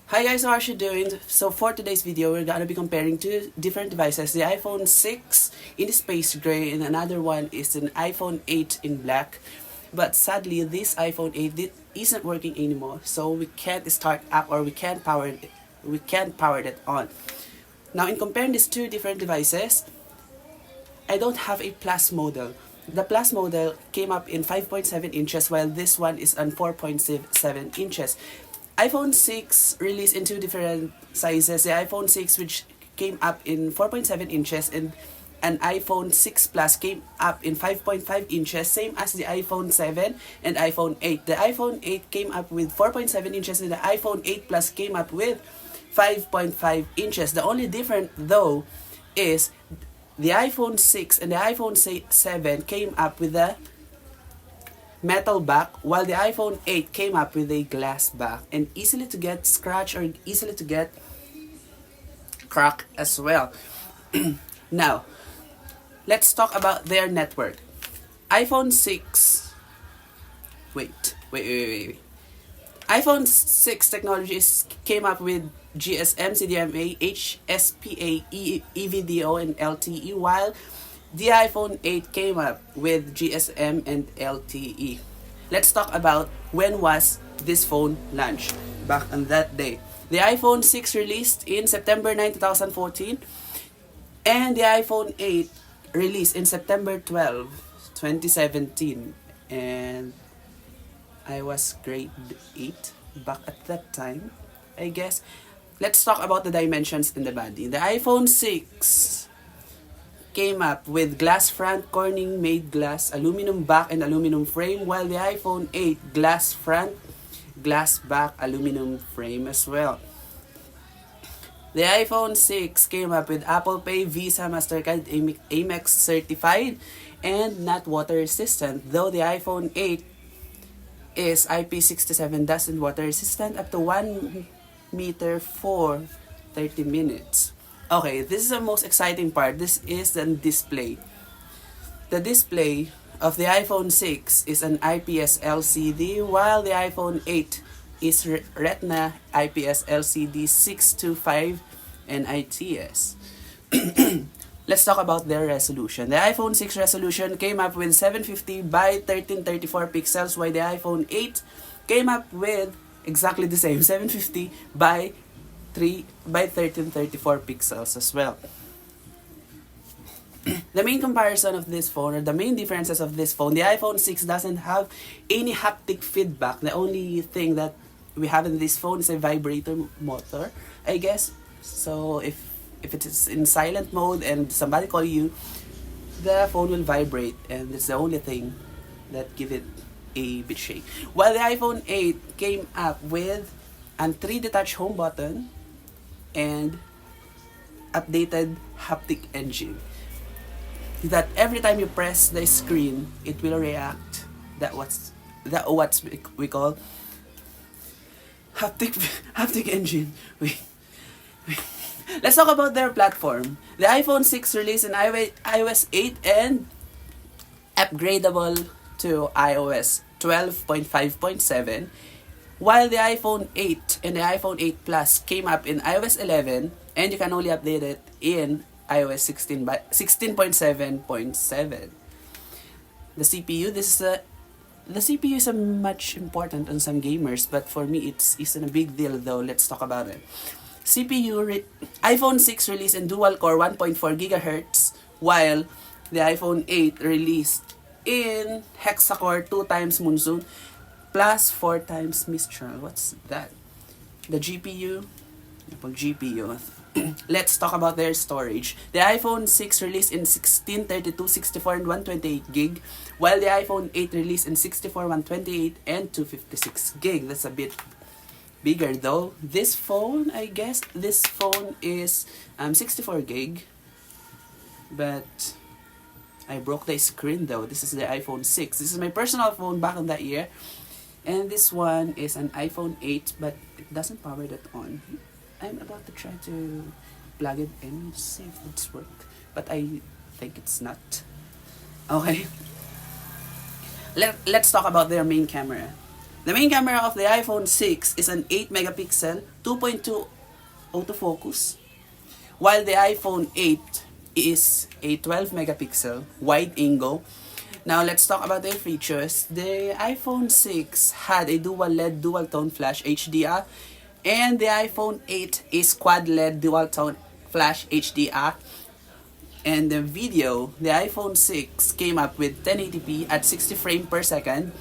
Hi guys, how are you doing? So for today's video, we're gonna be comparing two different devices. The iPhone 6 in space gray and another one is an iPhone 8 in black. But sadly, this iPhone 8 isn't working anymore, so we can't start up or we can't power it on. Now in comparing these two different devices, I don't have a Plus model. The Plus model came up in 5.7 inches while this one is on 4.7 inches. iPhone 6 released in two different sizes. The iPhone 6 which came up in 4.7 inches and an iPhone 6 Plus came up in 5.5 inches, same as the iPhone 7 and iPhone 8. The iPhone 8 came up with 4.7 inches and the iPhone 8 Plus came up with 5.5 inches. The only difference though is the iPhone 6 and the iPhone 7 came up with a metal back, while the iPhone 8 came up with a glass back and easily to get scratch or easily to get crack as well. Now, let's talk about their network. iPhone 6. Wait. iPhone 6 technologies came up with GSM, CDMA, HSPA, EVDO, and LTE, while the iPhone 8 came up with GSM and LTE. Let's talk about when was this phone launched back on that day. The iPhone 6 released in September 9, 2014 and the iPhone 8 released in September 12, 2017, and I was grade 8 back at that time, I guess. Let's talk about the dimensions in the body. The iPhone 6 came up with glass front, Corning made glass, aluminum back and aluminum frame, while the iPhone 8 glass front, glass back, aluminum frame as well. The iPhone 6 came up with Apple Pay, Visa, MasterCard, Amex certified, and not water resistant, though the iPhone 8 is IP67 dust and water resistant up to 1 meter for 30 minutes. Okay, this is the most exciting part. This is the display. The display of the iPhone 6 is an IPS LCD, while the iPhone 8 is Retina IPS LCD 625 and ITS. Let's talk about their resolution. The iPhone 6 resolution came up with 750 by 1334 pixels, while the iPhone 8 came up with exactly the same, 750 by 1334 pixels as well. The main comparison of this phone, or the main differences of this phone, the iPhone 6 doesn't have any haptic feedback. The only thing that we have in this phone is a vibrator motor, I guess. So if it is in silent mode and somebody call you, the phone will vibrate, and it's the only thing that give it a bit shake. While the iPhone 8 came up with a 3D touch home button and updated haptic engine, that every time you press the screen it will react. That what we call haptic engine. Let's talk about their platform. The iPhone 6 released in iOS 8 and upgradable to iOS 12.5.7, while the iPhone 8 and the iPhone 8 Plus came up in iOS 11 and you can only update it in iOS 16.7.7. The CPU, the CPU is a much important on some gamers, but for me it's isn't a big deal though. Let's talk about it. iPhone 6 released in dual core 1.4 GHz, while the iPhone 8 released in hexacore 2 times monsoon plus 4 times Mistral. What's that? The GPU. Let's talk about their storage. The iPhone 6 released in 16, 32, 64, and 128 gig, while the iPhone 8 released in 64, 128, and 256 gig. That's a bit bigger though. This phone, I guess, this phone is 64 gig, but I broke the screen though. This is the iPhone 6. This is my personal phone back in that year. And this one is an iPhone 8, but it doesn't power that on. I'm about to try to plug it in, see if it's work, but I think it's not. Okay. Let's talk about their main camera. The main camera of the iPhone 6 is an 8 megapixel 2.2 autofocus, while the iPhone 8 is a 12 megapixel wide angle. Now let's talk about their features. The iPhone 6 had a dual LED dual tone flash HDR, and the iPhone 8 is quad LED dual tone flash HDR. And the video, the iPhone 6 came up with 1080p at 60 frames per second,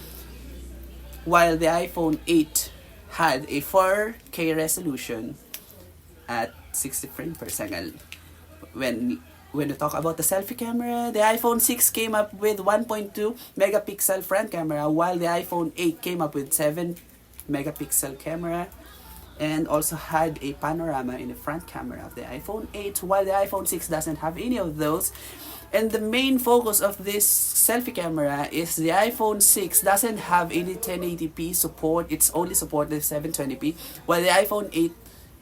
while the iPhone 8 had a 4K resolution at 60 frames per second. When we talk about the selfie camera, the iPhone 6 came up with 1.2 megapixel front camera, while the iPhone 8 came up with 7 megapixel camera, and also had a panorama in the front camera of the iPhone 8, while the iPhone 6 doesn't have any of those. And the main focus of this selfie camera is the iPhone 6 doesn't have any 1080p support. It's only supported 720p, while the iPhone 8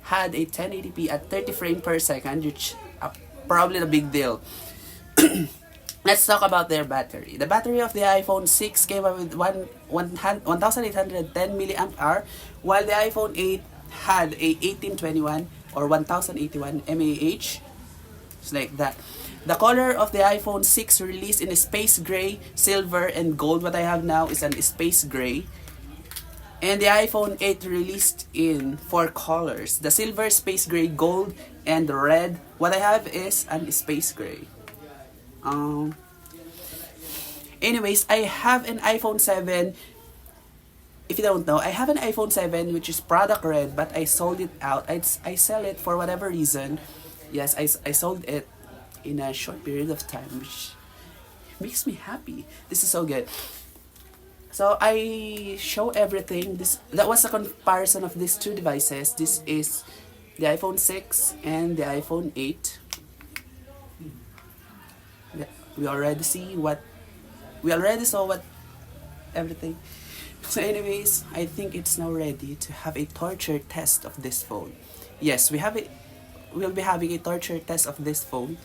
had a 1080p at 30 frames per second, which probably a big deal. Let's talk about their battery. The battery of the iPhone 6 came up with 1810 milliamp hour, while the iPhone 8 had a 1821 or 1081 mAh. It's like that. The color of the iPhone 6 released in a space gray, silver, and gold. What I have now is an space gray. And the iPhone 8 released in 4 colors: the silver, space gray, gold, and red. What I have is an space gray. Anyways, I have an iPhone 7. If you don't know, I have an iPhone 7 which is product red, but I sold it out. I sell it for whatever reason. Yes, I sold it in a short period of time, which makes me happy. This is so good. So I show everything. That was a comparison of these two devices. This is the iPhone 6 and the iPhone 8. We already saw what everything. So anyways, I think it's now ready to have a torture test of this phone. Yes, we'll be having a torture test of this phone.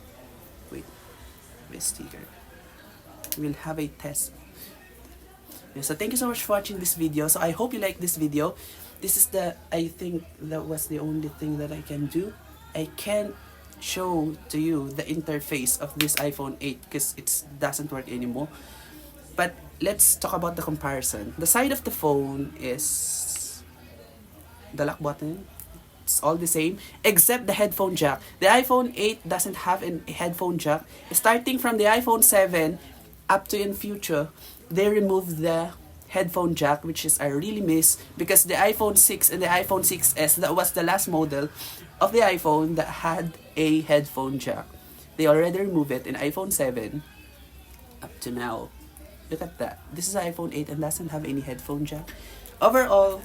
Wait, sticker. We'll have a test. Yeah, so thank you so much for watching this video. So I hope you like this video. I think that was the only thing that I can do. I can't show to you the interface of this iPhone 8 because it doesn't work anymore. But let's talk about the comparison. The side of the phone is the lock button. It's all the same except the headphone jack. The iPhone 8 doesn't have a headphone jack. Starting from the iPhone 7 up to in future, they removed the headphone jack, which is I really miss, because the iPhone 6 and the iPhone 6s, that was the last model of the iPhone that had a headphone jack. They already removed it in iPhone 7 up to now. Look at that. This is iPhone 8 and doesn't have any headphone jack. Overall,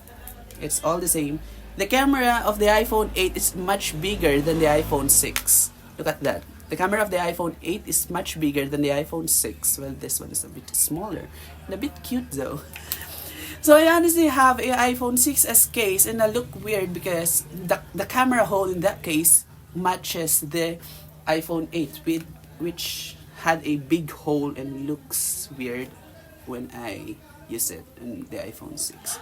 it's all the same. The camera of the iPhone 8 is much bigger than the iPhone 6. Look at that. The camera of the iPhone 8 is much bigger than the iPhone 6. Well, this one is a bit smaller and a bit cute though. So I honestly have an iPhone 6s case and I look weird because the camera hole in that case matches the iPhone 8 which had a big hole and looks weird when I use it in the iPhone 6.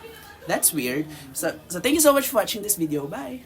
That's weird. So thank you so much for watching this video. Bye!